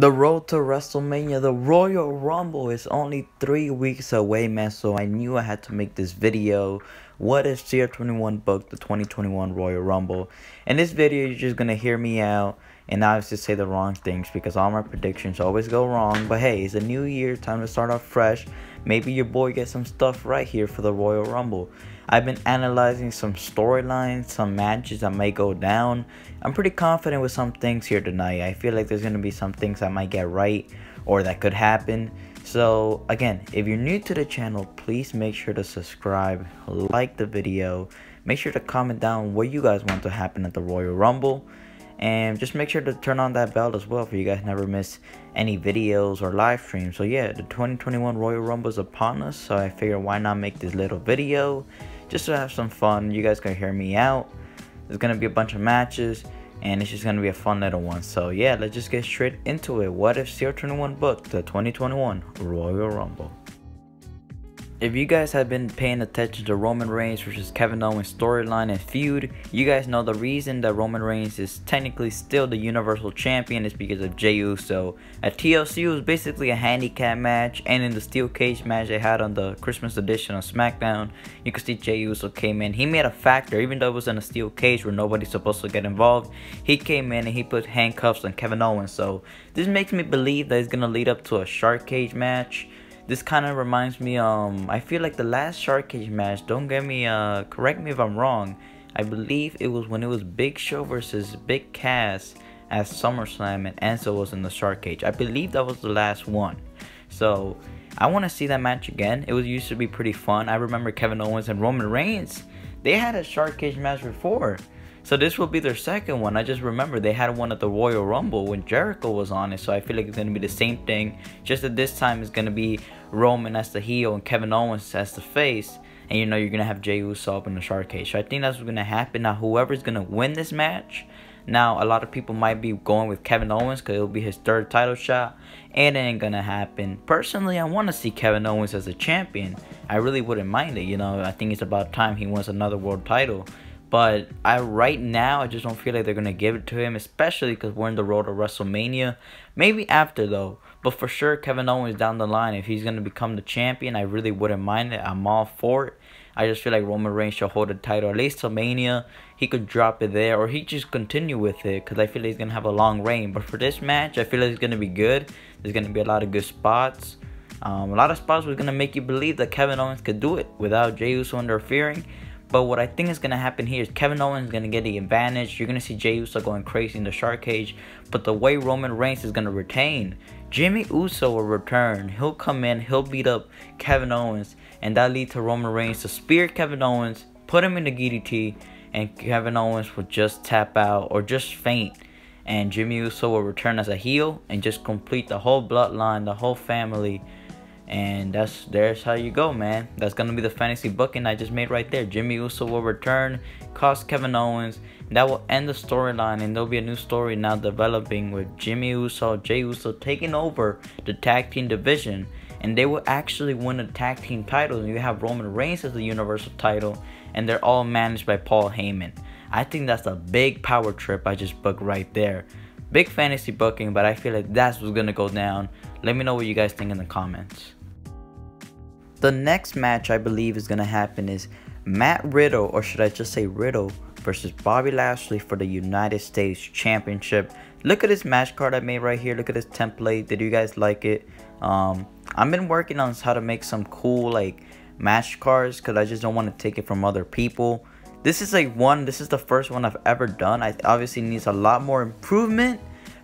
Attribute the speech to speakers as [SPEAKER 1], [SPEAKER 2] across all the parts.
[SPEAKER 1] The road to WrestleMania, the Royal Rumble is only 3 weeks away, man, so I knew I had to make this video. What if CR21 booked the 2021 Royal Rumble? In this video, you're just gonna hear me out and obviously say the wrong things because all my predictions always go wrong. But hey, it's a new year, time to start off fresh. Maybe your boy gets some stuff right here for the Royal Rumble. I've been analyzing some storylines, some matches that might go down. I'm pretty confident with some things here tonight. I feel like there's going to be some things I might get right or that could happen. So again, if you're new to the channel, please make sure to subscribe, like the video, make sure to comment down what you guys want to happen at the Royal Rumble. And just make sure to turn on that bell as well for you guys never miss any videos or live streams. So yeah, the 2021 Royal Rumble is upon us. So I figured why not make this little video just to have some fun. You guys can hear me out. There's going to be a bunch of matches. And it's just going to be a fun little one. So yeah, let's just get straight into it. What if CR21 booked the 2021 Royal Rumble? If you guys have been paying attention to Roman Reigns versus Kevin Owens storyline and feud, you guys know the reason that Roman Reigns is technically still the Universal Champion is because of Jey Uso. At TLC, it was basically a handicap match, and in the steel cage match they had on the Christmas edition of SmackDown, you could see Jey Uso came in. He made a factor, even though it was in a steel cage where nobody's supposed to get involved. He came in and he put handcuffs on Kevin Owens. So this makes me believe that it's gonna lead up to a shark cage match. This kind of reminds me, I feel like the last Shark Cage match, don't get me, correct me if I'm wrong, I believe it was when it was Big Show versus Big Cass at SummerSlam and Enzo was in the Shark Cage. I believe that was the last one. So, I want to see that match again. It used to be pretty fun. I remember Kevin Owens and Roman Reigns, they had a Shark Cage match before. So this will be their second one. I just remember they had one at the Royal Rumble when Jericho was on it. So I feel like it's going to be the same thing. Just that this time it's going to be Roman as the heel and Kevin Owens as the face. And you know you're going to have Jey Uso up in the Shark Cage. So I think that's what's going to happen. Now whoever's going to win this match. Now a lot of people might be going with Kevin Owens because it'll be his third title shot. And it ain't going to happen. Personally, I want to see Kevin Owens as a champion. I really wouldn't mind it. You know, I think it's about time he wins another world title. But right now, I just don't feel like they're going to give it to him, especially because we're in the road to WrestleMania. Maybe after, though. But for sure, Kevin Owens down the line, if he's going to become the champion, I really wouldn't mind it. I'm all for it. I just feel like Roman Reigns should hold the title at least till Mania. He could drop it there, or he just continue with it, because I feel like he's going to have a long reign. But for this match, I feel like it's going to be good. There's going to be a lot of good spots. A lot of spots was going to make you believe that Kevin Owens could do it without Jey Uso interfering. But what I think is going to happen here is Kevin Owens is going to get the advantage. You're going to see Jey Uso going crazy in the Shark Cage. But the way Roman Reigns is going to retain, Jimmy Uso will return. He'll come in, he'll beat up Kevin Owens. And that leads to Roman Reigns to spear Kevin Owens, put him in the DDT. And Kevin Owens will just tap out or just faint. And Jimmy Uso will return as a heel and just complete the whole bloodline, the whole family. And there's how you go, man. That's going to be the fantasy booking I just made right there. Jimmy Uso will return, cost Kevin Owens. That will end the storyline, and there'll be a new story now developing with Jimmy Uso, Jey Uso taking over the tag team division. And they will actually win the tag team titles. You have Roman Reigns as the Universal title, and they're all managed by Paul Heyman. I think that's a big power trip I just booked right there. Big fantasy booking, but I feel like that's what's going to go down. Let me know what you guys think in the comments. The next match I believe is going to happen is Matt Riddle, or should I just say Riddle, versus Bobby Lashley for the United States Championship. Look at this match card I made right here. Look at this template. Did you guys like it? I've been working on how to make some cool like match cards because I just don't want to take it from other people. This is this is the first one I've ever done. I obviously needs a lot more improvement.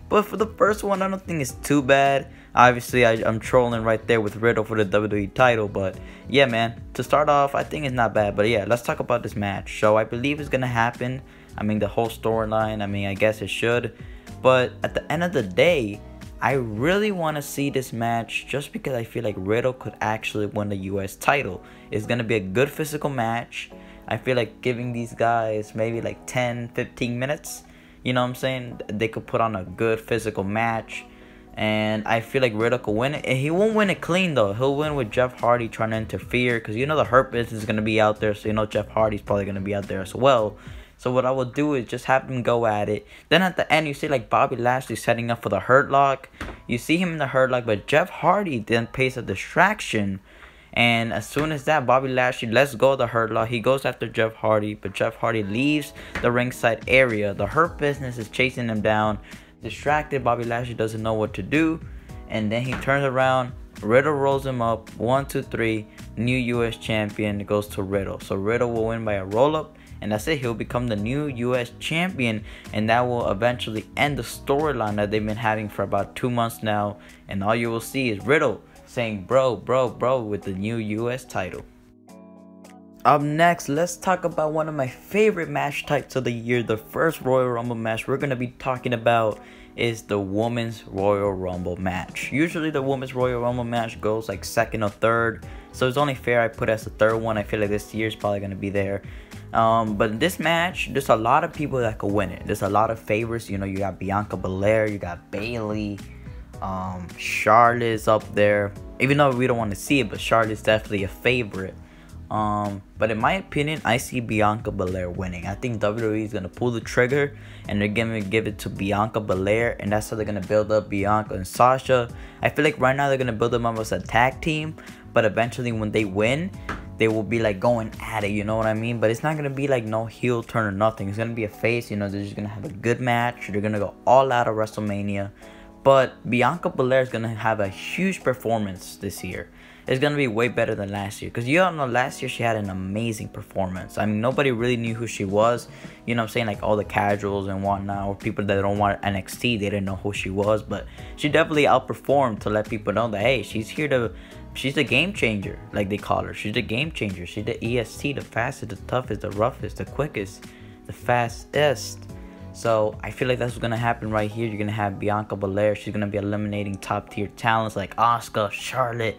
[SPEAKER 1] But for the first one, I don't think it's too bad. Obviously, I'm trolling right there with Riddle for the WWE title. But yeah, man, to start off, I think it's not bad. But yeah, let's talk about this match. So I believe it's going to happen. I mean, the whole storyline, I mean, I guess it should. But at the end of the day, I really want to see this match just because I feel like Riddle could actually win the US title. It's going to be a good physical match. I feel like giving these guys maybe like 10-15 minutes. You know what I'm saying? They could put on a good physical match. And I feel like Riddle could win it. And he won't win it clean, though. He'll win with Jeff Hardy trying to interfere. Because you know the Hurt Business is going to be out there. So you know Jeff Hardy's probably going to be out there as well. So what I will do is just have him go at it. Then at the end, you see like Bobby Lashley setting up for the Hurt Lock. You see him in the Hurt Lock, but Jeff Hardy then pays a distraction. And as soon as that, Bobby Lashley lets go of the Hurt Lock. He goes after Jeff Hardy, but Jeff Hardy leaves the ringside area. The Hurt Business is chasing him down. Distracted, Bobby Lashley doesn't know what to do. And then he turns around. Riddle rolls him up. 1, 2, 3. New U.S. champion. It goes to Riddle. So Riddle will win by a roll-up. And that's it. He'll become the new U.S. champion. And that will eventually end the storyline that they've been having for about 2 months now. And all you will see is Riddle saying bro with the new U.S. title. Up next, let's talk about one of my favorite match types of the year. The first Royal Rumble match we're going to be talking about is the Women's Royal Rumble match. Usually the Women's Royal Rumble match goes like second or third. So it's only fair I put it as the third one. I feel like this year is probably going to be there. But this match, there's a lot of people that could win it. There's a lot of favorites. You know, you got Bianca Belair, you got Bayley. Charlotte's up there, even though we don't want to see it, but Charlotte's definitely a favorite. But in my opinion, I see Bianca Belair winning. I think WWE is gonna pull the trigger and they're gonna give it to Bianca Belair, and that's how they're gonna build up Bianca and Sasha. I feel like right now they're gonna build them up as a tag team, but eventually when they win, they will be like going at it, you know what I mean? But it's not gonna be like no heel turn or nothing. It's gonna be a face, you know. They're just gonna have a good match. They're gonna go all out of WrestleMania. But Bianca Belair is going to have a huge performance this year. It's going to be way better than last year. Because you all know last year she had an amazing performance. I mean, nobody really knew who she was. You know what I'm saying? Like all the casuals and whatnot. Or people that don't want NXT, they didn't know who she was. But she definitely outperformed to let people know that, hey, she's here to... She's the game changer, like they call her. She's the game changer. She's the EST, the fastest, the toughest, the roughest, the quickest, the fastest. So I feel like that's what's gonna happen right here. You're gonna have Bianca Belair. She's gonna be eliminating top tier talents like Asuka, Charlotte,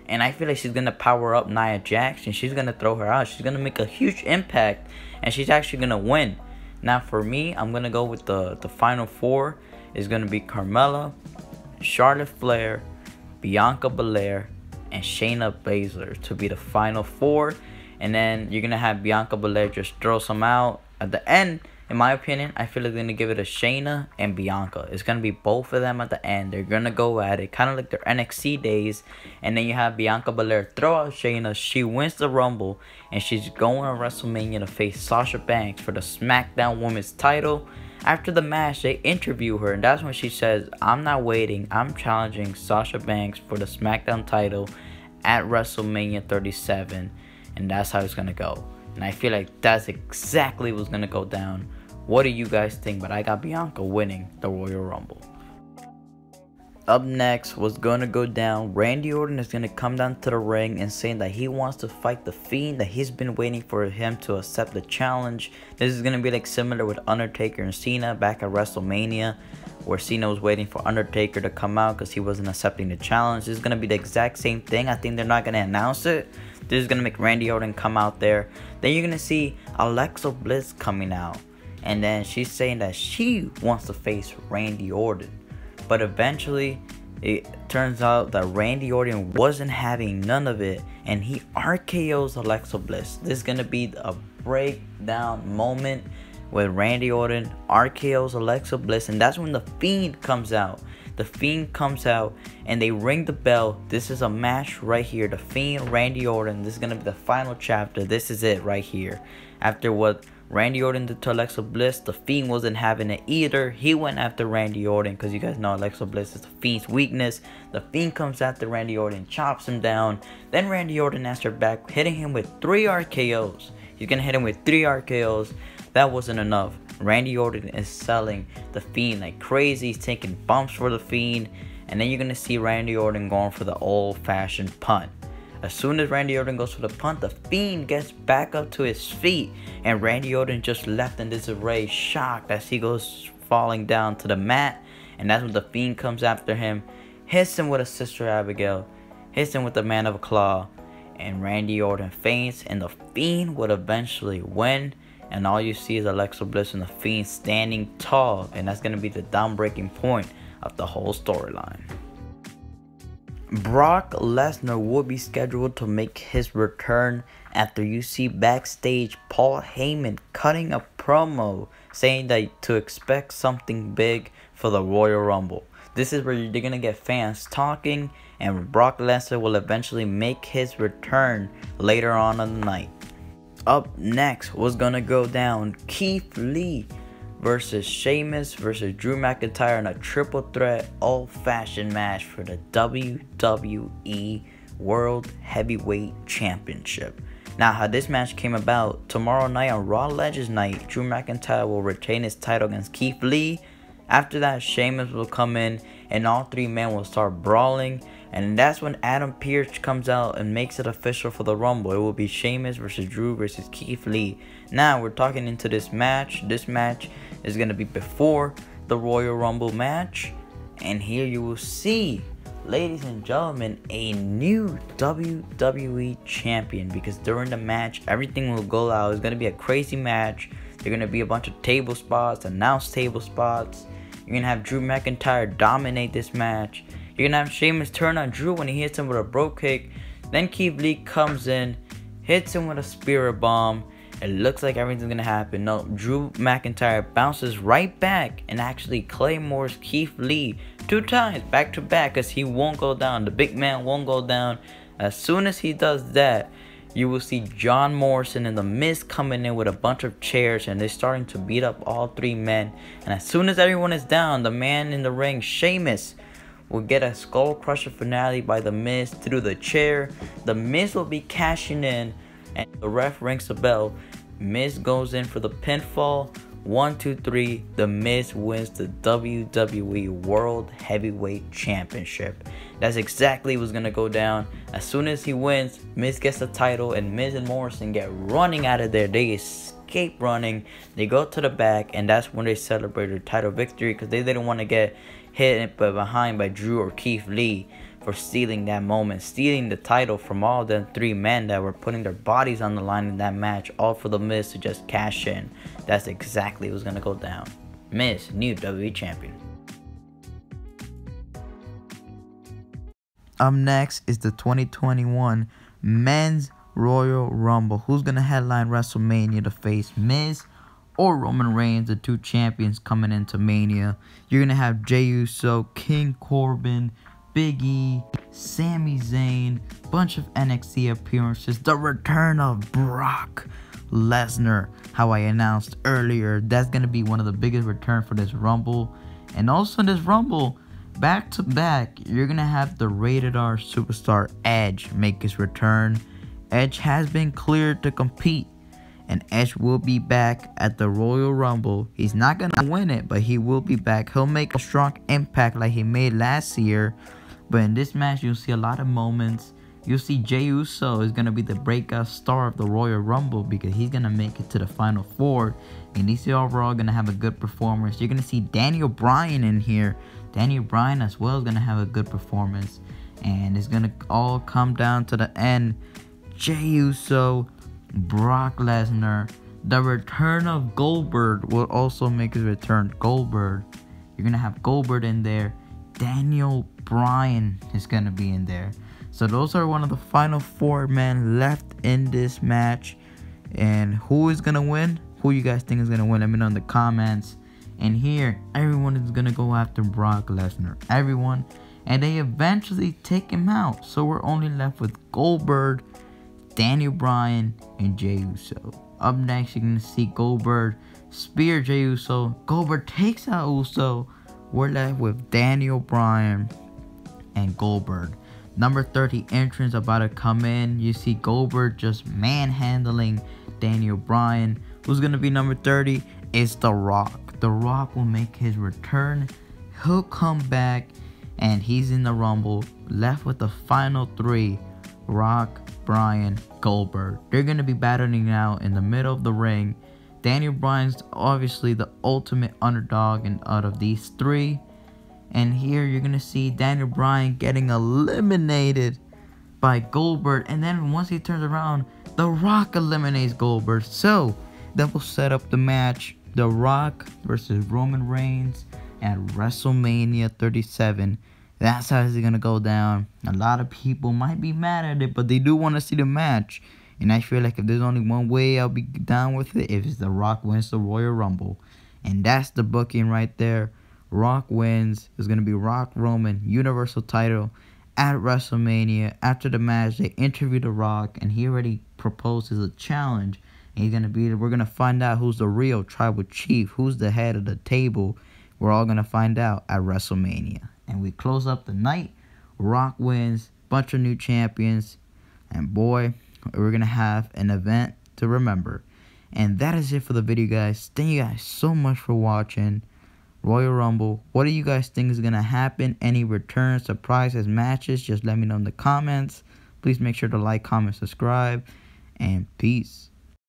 [SPEAKER 1] and I feel like she's gonna power up Nia Jax and she's gonna throw her out. She's gonna make a huge impact and she's actually gonna win. Now for me, I'm gonna go with the final four. Is gonna be Carmella, Charlotte Flair, Bianca Belair, and Shayna Baszler to be the final four. And then you're gonna have Bianca Belair just throw some out at the end. In my opinion, I feel like they're going to give it to Shayna and Bianca. It's going to be both of them at the end. They're going to go at it, kind of like their NXT days. And then you have Bianca Belair throw out Shayna. She wins the Rumble. And she's going to WrestleMania to face Sasha Banks for the SmackDown Women's title. After the match, they interview her. And that's when she says, I'm not waiting. I'm challenging Sasha Banks for the SmackDown title at WrestleMania 37. And that's how it's going to go. And I feel like that's exactly what's going to go down. What do you guys think? But I got Bianca winning the Royal Rumble. Up next, what's going to go down, Randy Orton is going to come down to the ring and saying that he wants to fight the Fiend, that he's been waiting for him to accept the challenge. This is going to be like similar with Undertaker and Cena back at WrestleMania, where Cena was waiting for Undertaker to come out because he wasn't accepting the challenge. This is going to be the exact same thing. I think they're not going to announce it. This is going to make Randy Orton come out there. Then you're going to see Alexa Bliss coming out. And then she's saying that she wants to face Randy Orton. But eventually, it turns out that Randy Orton wasn't having none of it. And he RKO's Alexa Bliss. This is going to be a breakdown moment where Randy Orton RKO's Alexa Bliss. And that's when the Fiend comes out. The Fiend comes out and they ring the bell. This is a match right here. The Fiend, Randy Orton. This is going to be the final chapter. This is it right here. After what Randy Orton did to Alexa Bliss, the Fiend wasn't having it either. He went after Randy Orton because you guys know Alexa Bliss is the Fiend's weakness. The Fiend comes after Randy Orton, chops him down. Then Randy Orton has her back, hitting him with 3 RKOs. He's going to hit him with 3 RKOs. That wasn't enough. Randy Orton is selling the Fiend like crazy. He's taking bumps for the Fiend. And then you're going to see Randy Orton going for the old-fashioned punt. As soon as Randy Orton goes for the punt, the Fiend gets back up to his feet. And Randy Orton just left in disarray, shocked as he goes falling down to the mat. And that's when the Fiend comes after him, hits him with a Sister Abigail, hits him with the Man of a Claw. And Randy Orton faints, and the Fiend would eventually win. And all you see is Alexa Bliss and the Fiend standing tall. And that's going to be the down-breaking point of the whole storyline. Brock Lesnar will be scheduled to make his return after you see backstage Paul Heyman cutting a promo saying that to expect something big for the Royal Rumble. This is where they're gonna get fans talking, and Brock Lesnar will eventually make his return later on in the night. Up next was gonna go down Keith Lee versus Sheamus versus Drew McIntyre in a triple threat old-fashioned match for the WWE World Heavyweight Championship. Now, how this match came about: tomorrow night on Raw Legends Night, Drew McIntyre will retain his title against Keith Lee. After that, Sheamus will come in and all three men will start brawling. And that's when Adam Pearce comes out and makes it official for the Rumble. It will be Sheamus versus Drew versus Keith Lee. Now we're talking into this match. This match is going to be before the Royal Rumble match. And here you will see, ladies and gentlemen, a new WWE champion. Because during the match, everything will go out. It's going to be a crazy match. There are going to be a bunch of table spots, announced table spots. You're going to have Drew McIntyre dominate this match. You're going to have Sheamus turn on Drew when he hits him with a bro kick. Then Keith Lee comes in, hits him with a spirit bomb. It looks like everything's going to happen. No, Drew McIntyre bounces right back and actually claymores Keith Lee 2 times back to back because he won't go down. The big man won't go down. As soon as he does that, you will see John Morrison and The Miz coming in with a bunch of chairs, and they're starting to beat up all 3 men. And as soon as everyone is down, the man in the ring, Sheamus, will get a skull crusher finale by The Miz through the chair. The Miz will be cashing in, and the ref rings the bell. Miz goes in for the pinfall. 1, 2, 3. The Miz wins the WWE World Heavyweight Championship. That's exactly what's gonna go down. As soon as he wins, Miz gets the title, and Miz and Morrison get running out of there. They escape running. They go to the back, and that's when they celebrate their title victory because they didn't want to get hit behind by Drew or Keith Lee for stealing that moment, stealing the title from all them 3 men that were putting their bodies on the line in that match, all for the Miz to just cash in. That's exactly what's gonna go down. Miz, new WWE champion. Up next is the 2021 Men's Royal Rumble. Who's gonna headline WrestleMania to face Miz or Roman Reigns, the 2 champions coming into Mania? You're going to have Jey Uso, King Corbin, Big E, Sami Zayn, bunch of NXT appearances, the return of Brock Lesnar, how I announced earlier. That's going to be one of the biggest returns for this Rumble. And also in this Rumble, back to back, you're going to have the Rated R superstar Edge make his return. Edge has been cleared to compete, and Edge will be back at the Royal Rumble. He's not going to win it, but he will be back. He'll make a strong impact like he made last year. But in this match, you'll see a lot of moments. You'll see Jey Uso is going to be the breakout star of the Royal Rumble because he's going to make it to the Final 4. And he's overall going to have a good performance. You're going to see Daniel Bryan in here. Daniel Bryan as well is going to have a good performance. And it's going to all come down to the end. Jey Uso, Brock Lesnar, the return of Goldberg will also make his return. Goldberg, you're gonna have Goldberg in there. Daniel Bryan is gonna be in there. So those are one of the final 4 men left in this match. And who is gonna win? Who you guys think is gonna win? Let me know in the comments. And here, everyone is gonna go after Brock Lesnar. Everyone, and they eventually take him out. So we're only left with Goldberg, Daniel Bryan, and Jey Uso. Up next, you're going to see Goldberg spear Jey Uso. Goldberg takes out Uso. We're left with Daniel Bryan and Goldberg. Number 30 entrance about to come in. You see Goldberg just manhandling Daniel Bryan. Who's going to be number 30? It's The Rock. The Rock will make his return. He'll come back, and he's in the Rumble. Left with the final 3. Rock, Bryan, Goldberg. They're going to be battling out in the middle of the ring. Daniel Bryan's obviously the ultimate underdog out of these 3. And here you're going to see Daniel Bryan getting eliminated by Goldberg. And then once he turns around, The Rock eliminates Goldberg. So that will set up the match. The Rock versus Roman Reigns at WrestleMania 37. That's how it's going to go down. A lot of people might be mad at it, but they do want to see the match. And I feel like if there's only one way I'll be down with it, if it's The Rock wins the Royal Rumble. And that's the booking right there. Rock wins. It's going to be Rock Roman Universal title at WrestleMania. After the match, they interview The Rock, and he already proposes a challenge. And we're going to find out who's the real tribal chief, who's the head of the table. We're all going to find out at WrestleMania. And we close up the night. Rock wins, bunch of new champions, and boy, we're going to have an event to remember. And that is it for the video, guys. Thank you guys so much for watching Royal Rumble. What do you guys think is going to happen? Any returns, surprises, matches? Just let me know in the comments. Please make sure to like, comment, subscribe, and peace.